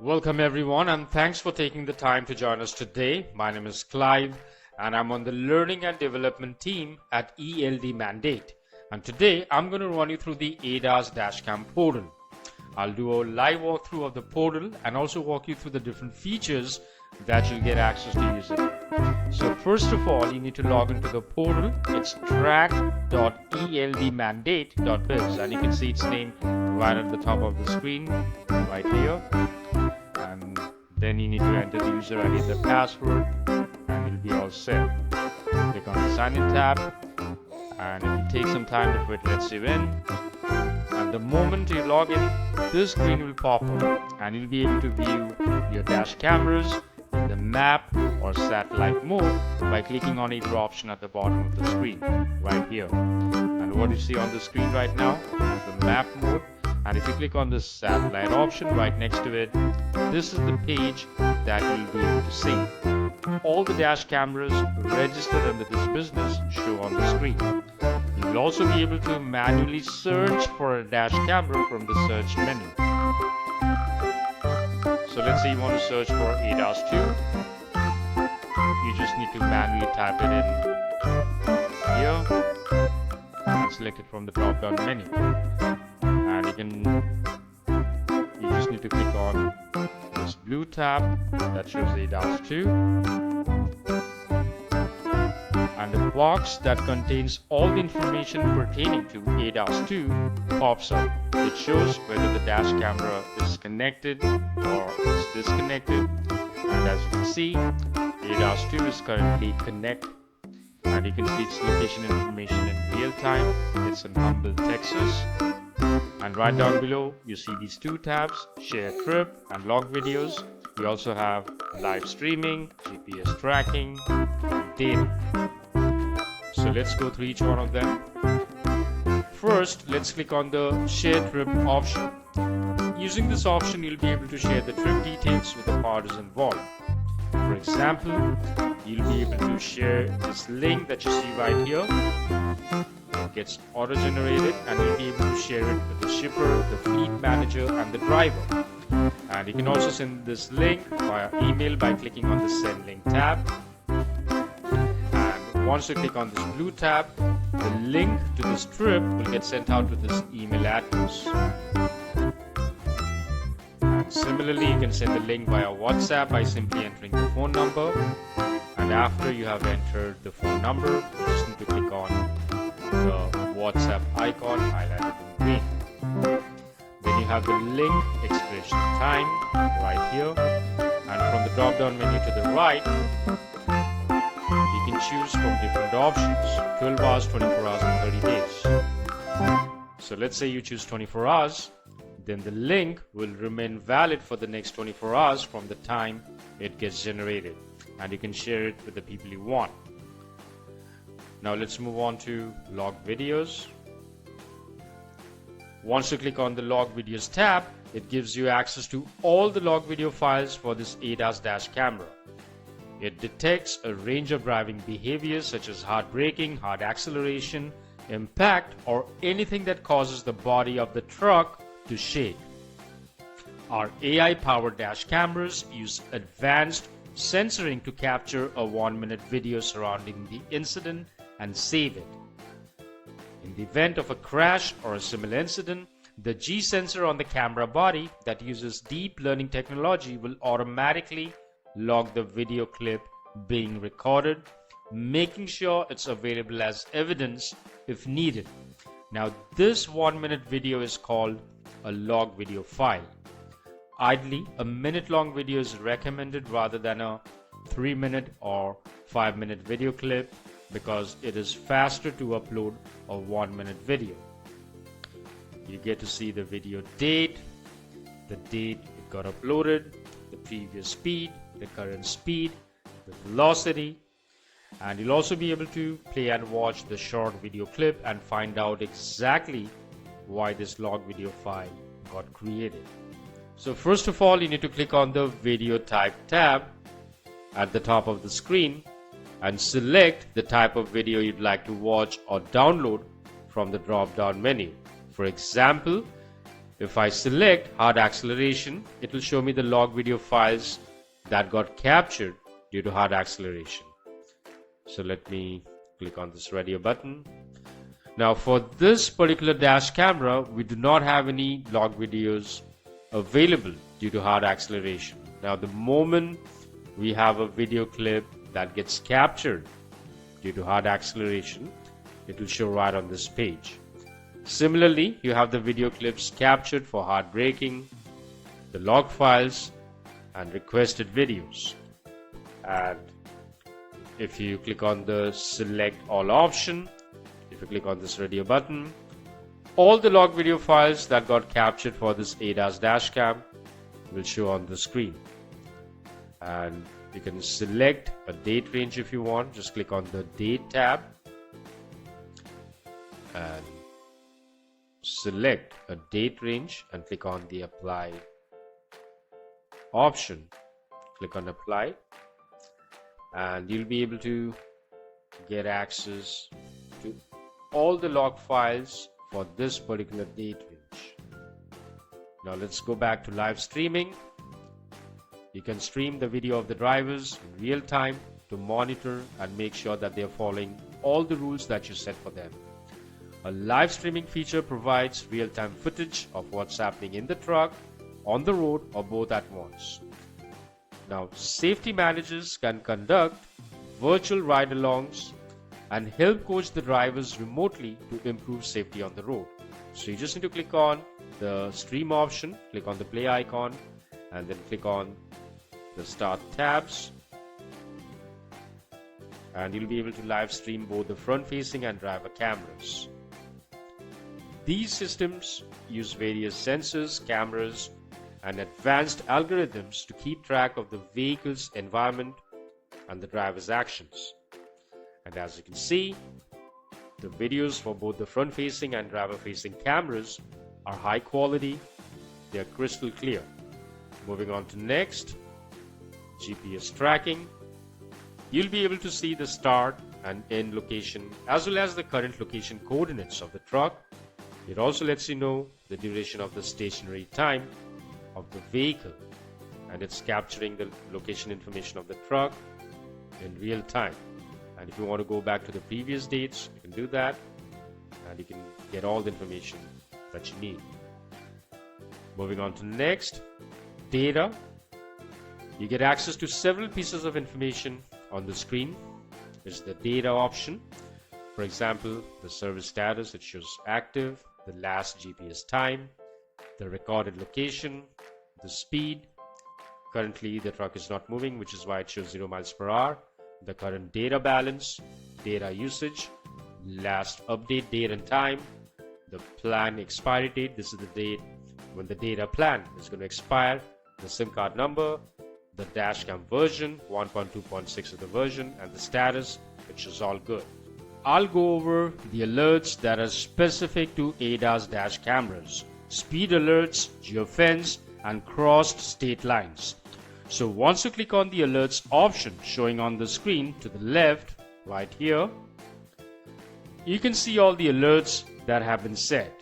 Welcome everyone, and thanks for taking the time to join us today. My name is Clive and I'm on the Learning and Development team at ELD Mandate. And today I'm going to run you through the ADAS dashcam portal. I'll do a live walkthrough of the portal and also walk you through the different features that you'll get access to using it. So first of all, you need to log into the portal. It's track.eldmandate.biz and you can see its name right at the top of the screen right here. And then you need to enter the user ID and the password and you'll be all set. Click on the sign in tab and it will take some time before it lets you in. And the moment you log in, this screen will pop up and you'll be able to view your dash cameras in the map or satellite mode by clicking on either option at the bottom of the screen right here. And what you see on the screen right now is the map mode. And if you click on the satellite option right next to it, this is the page that you'll be able to see. All the dash cameras registered under this business show on the screen. You will also be able to manually search for a dash camera from the search menu. So let's say you want to search for ADAS 2. You just need to manually type it in here and select it from the drop-down menu. And you just need to click on this blue tab that shows ADAS 2. And the box that contains all the information pertaining to ADAS 2 pops up. It shows whether the dash camera is connected or is disconnected. And as you can see, ADAS 2 is currently connected. And you can see its location information in real time. It's in Humble, Texas. And right down below, you see these two tabs, Share Trip and Log Videos. We also have Live Streaming, GPS Tracking, and Data. So let's go through each one of them. First, let's click on the Share Trip option. Using this option, you'll be able to share the trip details with the parties involved. For example, you'll be able to share this link that you see right here. It gets auto-generated and you'll be able to share it with the shipper, the fleet manager and the driver. And you can also send this link via email by clicking on the Send Link tab. And once you click on this blue tab, the link to this trip will get sent out to this email address. And similarly, you can send the link via WhatsApp by simply entering the phone number. And after you have entered the phone number, you just need to click on the WhatsApp icon highlighted in green. Then you have the link expiration time right here, and from the drop down menu to the right you can choose from different options: 12 hours, 24 hours and 30 days. So let's say you choose 24 hours, then the link will remain valid for the next 24 hours from the time it gets generated, and you can share it with the people you want. Now let's move on to Log Videos. Once you click on the Log Videos tab, it gives you access to all the log video files for this ADAS dash camera. It detects a range of driving behaviors such as hard braking, hard acceleration, impact, or anything that causes the body of the truck to shake. Our AI-powered dash cameras use advanced sensoring to capture a 1-minute video surrounding the incident and save it. In the event of a crash or a similar incident, the G sensor on the camera body that uses deep learning technology will automatically log the video clip being recorded, making sure it's available as evidence if needed. Now, this 1-minute video is called a log video file. Ideally, a minute-long video is recommended rather than a 3-minute or 5-minute video clip, because it is faster to upload a 1-minute video. You get to see the video date, the date it got uploaded, the previous speed, the current speed, the velocity, and you'll also be able to play and watch the short video clip and find out exactly why this log video file got created. So first of all, you need to click on the Video Type tab at the top of the screen and select the type of video you'd like to watch or download from the drop-down menu. For example, If I select hard acceleration, it will show me the log video files that got captured due to hard acceleration. So let me click on this radio button. Now for this particular dash camera, we do not have any log videos available due to hard acceleration. Now the moment we have a video clip that gets captured due to hard acceleration, it will show right on this page. Similarly, you have the video clips captured for hard braking, the log files, and requested videos. And if you click on the select all option, if you click on this radio button, all the log video files that got captured for this ADAS dashcam will show on the screen. And you can select a date range if you want. Just click on the date tab and select a date range and click on the apply option. Click on apply and you'll be able to get access to all the log files for this particular date range. Now let's go back to live streaming. You can stream the video of the drivers in real time to monitor and make sure that they are following all the rules that you set for them. A live streaming feature provides real-time footage of what's happening in the truck, on the road, or both at once. Now, safety managers can conduct virtual ride-alongs and help coach the drivers remotely to improve safety on the road. So you just need to click on the stream option, click on the play icon, and then click on the start tabs, and you'll be able to live stream both the front-facing and driver cameras. These systems use various sensors, cameras, and advanced algorithms to keep track of the vehicle's environment and the driver's actions. And as you can see, the videos for both the front-facing and driver-facing cameras are high quality. They are crystal clear. Moving on to next, GPS tracking. You'll be able to see the start and end location as well as the current location coordinates of the truck. It also lets you know the duration of the stationary time of the vehicle, and it's capturing the location information of the truck in real time. And if you want to go back to the previous dates, you can do that, and you can get all the information that you need. Moving on to next, data. You get access to several pieces of information on the screen. There's the data option. For example, the service status, it shows active, the last GPS time, the recorded location, the speed. Currently the truck is not moving, which is why it shows 0 miles per hour. The current data balance, data usage, last update date and time, the plan expiry date, this is the date when the data plan is going to expire, the SIM card number, the dashcam version, 1.2.6 is the version, and the status, which is all good. I'll go over the alerts that are specific to ADAS dash cameras: speed alerts, geofence, and crossed state lines. So once you click on the alerts option showing on the screen to the left, right here, you can see all the alerts that have been set.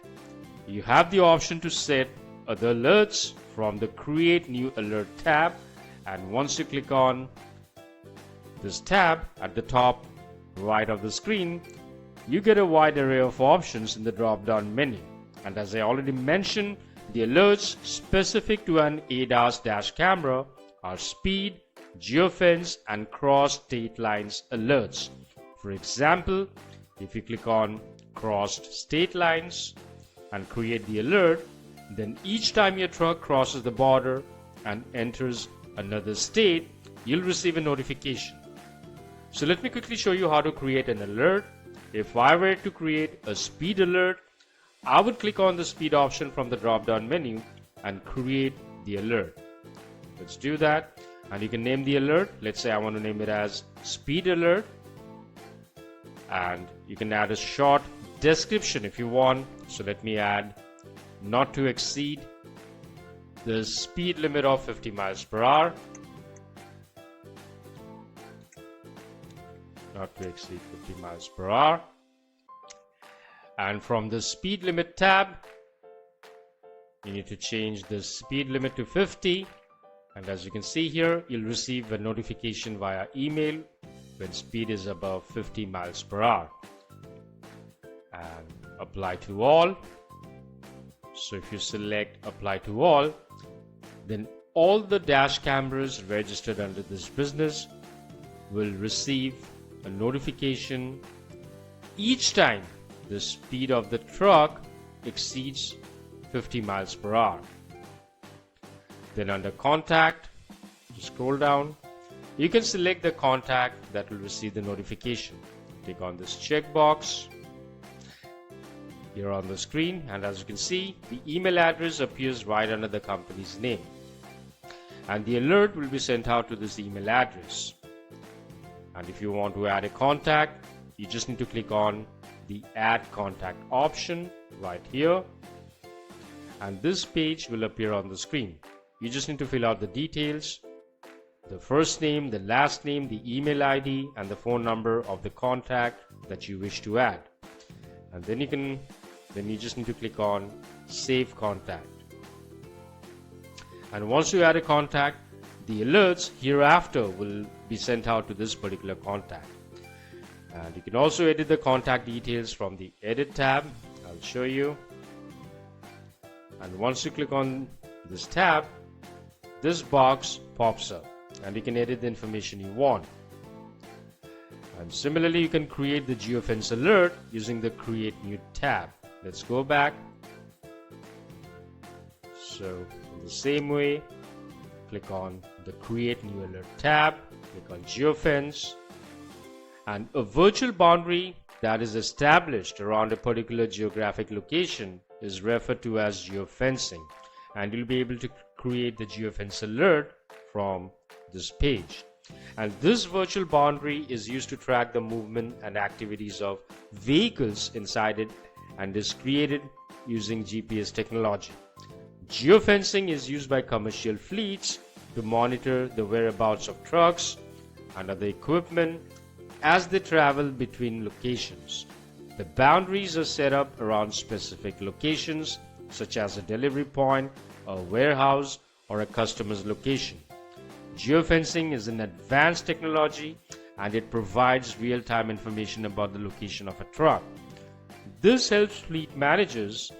You have the option to set other alerts from the Create New Alert tab, and once you click on this tab at the top right of the screen, you get a wide array of options in the drop-down menu. And as I already mentioned, the alerts specific to an ADAS dash camera are speed, geofence, and cross state lines alerts. For example, if you click on crossed state lines and create the alert, then each time your truck crosses the border and enters another state, you'll receive a notification. So let me quickly show you how to create an alert. If I were to create a speed alert, I would click on the speed option from the drop-down menu and create the alert. Let's do that, and you can name the alert. Let's say I want to name it as speed alert, and you can add a short description if you want. So let me add not to exceed the speed limit of 50 miles per hour. Not to exceed 50 miles per hour. And from the speed limit tab, you need to change the speed limit to 50, and as you can see here, you'll receive a notification via email when speed is above 50 miles per hour. And apply to all. So if you select apply to all, then all the dash cameras registered under this business will receive a notification each time the speed of the truck exceeds 50 miles per hour. Then under contact, you scroll down, you can select the contact that will receive the notification. Click on this checkbox here on the screen, and as you can see, the email address appears right under the company's name, and the alert will be sent out to this email address. And if you want to add a contact, you just need to click on the add contact option right here, and this page will appear on the screen. You just need to fill out the details, the first name, the last name, the email ID, and the phone number of the contact that you wish to add. And then you just need to click on save contact. And once you add a contact, the alerts hereafter will be sent out to this particular contact. And you can also edit the contact details from the edit tab. I'll show you. And once you click on this tab, this box pops up and you can edit the information you want. And similarly, you can create the geofence alert using the create new tab. Let's go back. So in the same way, click on the create new alert tab, click on geofence, and a virtual boundary that is established around a particular geographic location is referred to as geofencing, and you'll be able to create the geofence alert from this page. And this virtual boundary is used to track the movement and activities of vehicles inside it and is created using GPS technology. Geofencing is used by commercial fleets to monitor the whereabouts of trucks and other equipment as they travel between locations. The boundaries are set up around specific locations such as a delivery point, a warehouse, or a customer's location. Geofencing is an advanced technology and it provides real-time information about the location of a truck. This helps fleet managers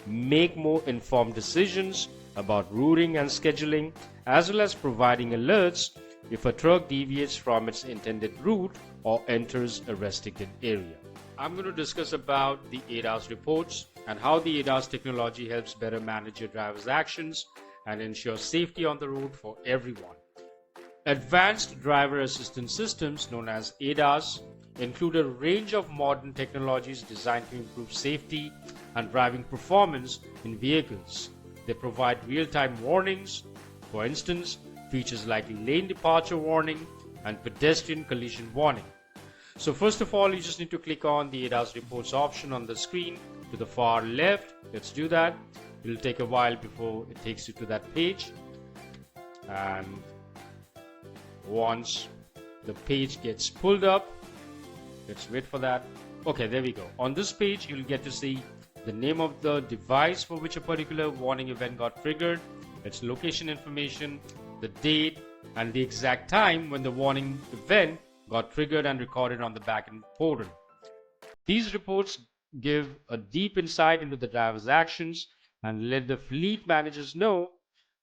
make more informed decisions about routing and scheduling, as well as providing alerts if a truck deviates from its intended route or enters a restricted area. I'm going to discuss about the ADAS reports and how the ADAS technology helps better manage your driver's actions and ensure safety on the road for everyone. Advanced driver assistance systems, known as ADAS, include a range of modern technologies designed to improve safety and driving performance in vehicles. They provide real-time warnings, for instance, features like lane departure warning and pedestrian collision warning. So first of all, you just need to click on the ADAS reports option on the screen to the far left. Let's do that. It will take a while before it takes you to that page. And once the page gets pulled up, let's wait for that. Okay, there we go. On this page, you'll get to see the name of the device for which a particular warning event got triggered, its location information, the date, and the exact time when the warning event got triggered and recorded on the backend portal. These reports give a deep insight into the driver's actions and let the fleet managers know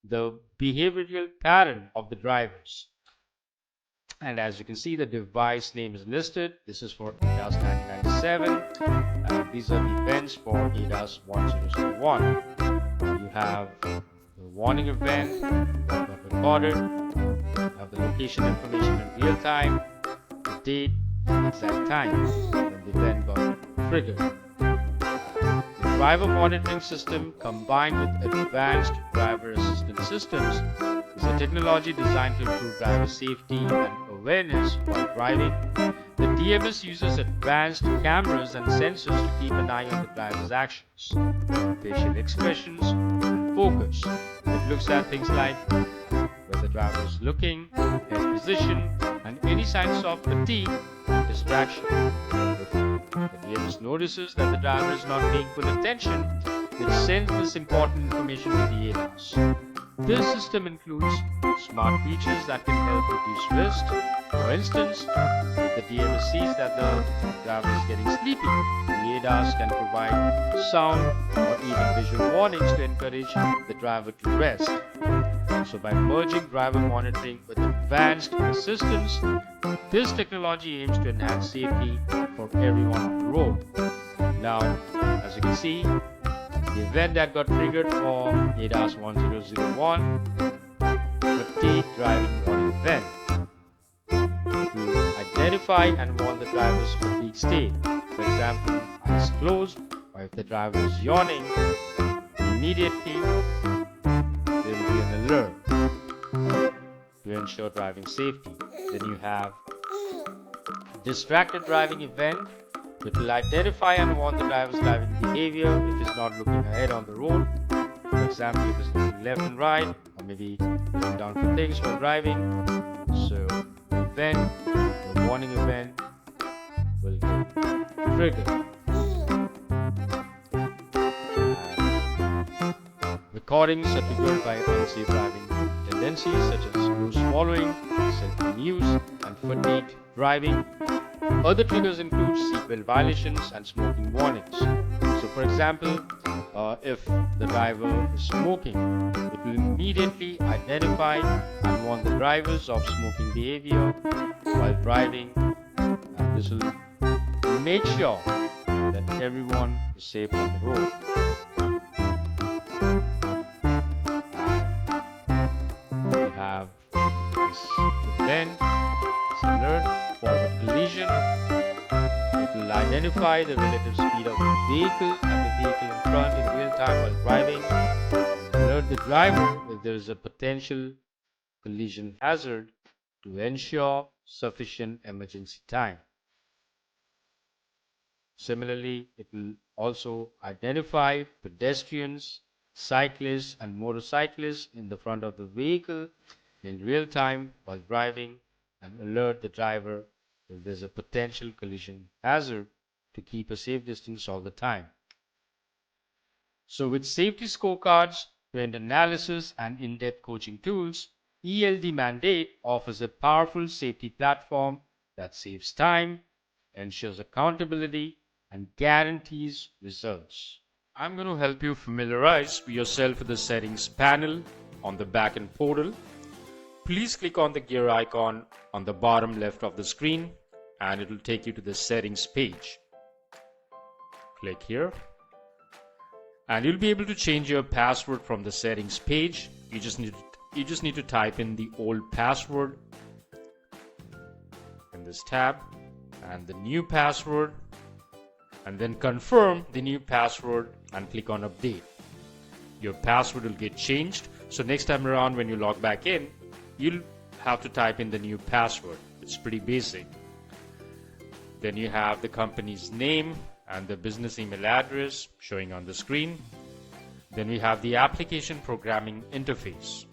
the behavioral pattern of the drivers. And as you can see, the device name is listed. This is for ADAS 1997. And these are the events for ADAS 1001. You have the warning event that got recorded. You have the location information in real time, the date, the exact time when the event got triggered. The driver monitoring system combined with advanced driver assistance systems is a technology designed to improve driver safety and awareness while driving. The DMS uses advanced cameras and sensors to keep an eye on the driver's actions, facial expressions, and focus. It looks at things like where the driver is looking, head position, and any signs of fatigue and distraction. If the DMS notices that the driver is not paying full attention, it sends this important information to the ADAS. This system includes smart features that can help reduce risk. For instance, if the DMS sees that the driver is getting sleepy, the ADAS can provide sound or even visual warnings to encourage the driver to rest. So by merging driver monitoring with advanced assistance, this technology aims to enhance safety for everyone on the road. Now, as you can see, the event that got triggered for ADAS 1001, fatigue driving warning event, to identify and warn the driver's fatigue state. For example, eyes closed, or if the driver is yawning, immediately there will be an alert to ensure driving safety. Then you have distracted driving event. It will identify and warn the driver's driving behavior if he's not looking ahead on the road. For example, if he's looking left and right, or maybe looking down for things while driving. So the warning event will get triggered. And recordings are triggered by unsafe driving tendencies such as slow swallowing, cell phone use, and fatigued driving. Other triggers include seatbelt violations and smoking warnings. So for example, if the driver is smoking, it will immediately identify and warn the drivers of smoking behavior while driving, and this will make sure that everyone is safe on the road. We have this event, this alert, forward collision. It will identify the relative speed of the vehicle and the vehicle in front in real time while driving, and alert the driver if there is a potential collision hazard to ensure sufficient emergency time. Similarly, it will also identify pedestrians, cyclists, and motorcyclists in the front of the vehicle in real time while driving, and alert the driver if there's a potential collision hazard to keep a safe distance all the time. So with safety scorecards, trend analysis, and in-depth coaching tools, ELD Mandate offers a powerful safety platform that saves time, ensures accountability, and guarantees results. I'm going to help you familiarize yourself with the settings panel on the Backend portal. Please click on the gear icon on the bottom left of the screen and it will take you to the settings page. Click here and you'll be able to change your password from the settings page. You just need to type in the old password in this tab and the new password, and then confirm the new password and click on update. Your password will get changed, so next time around when you log back in, you'll have to type in the new password. It's pretty basic. Then you have the company's name and the business email address showing on the screen. Then we have the application programming interface.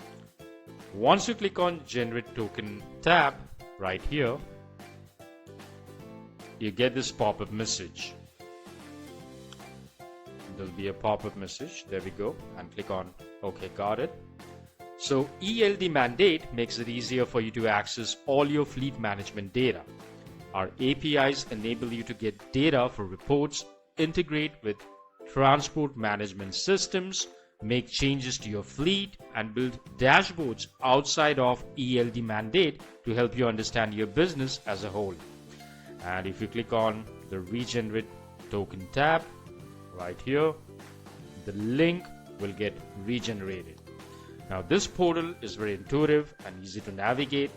Once you click on Generate Token tab right here, you get this pop-up message. There'll be a pop-up message. There we go. And click on OK, got it. So ELD Mandate makes it easier for you to access all your fleet management data. Our APIs enable you to get data for reports, integrate with transport management systems, make changes to your fleet, and build dashboards outside of ELD Mandate to help you understand your business as a whole. And if you click on the Regenerate Token tab right here, the link will get regenerated. Now this portal is very intuitive and easy to navigate,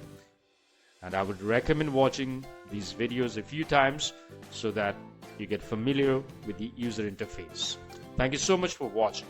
and I would recommend watching these videos a few times so that you get familiar with the user interface. Thank you so much for watching.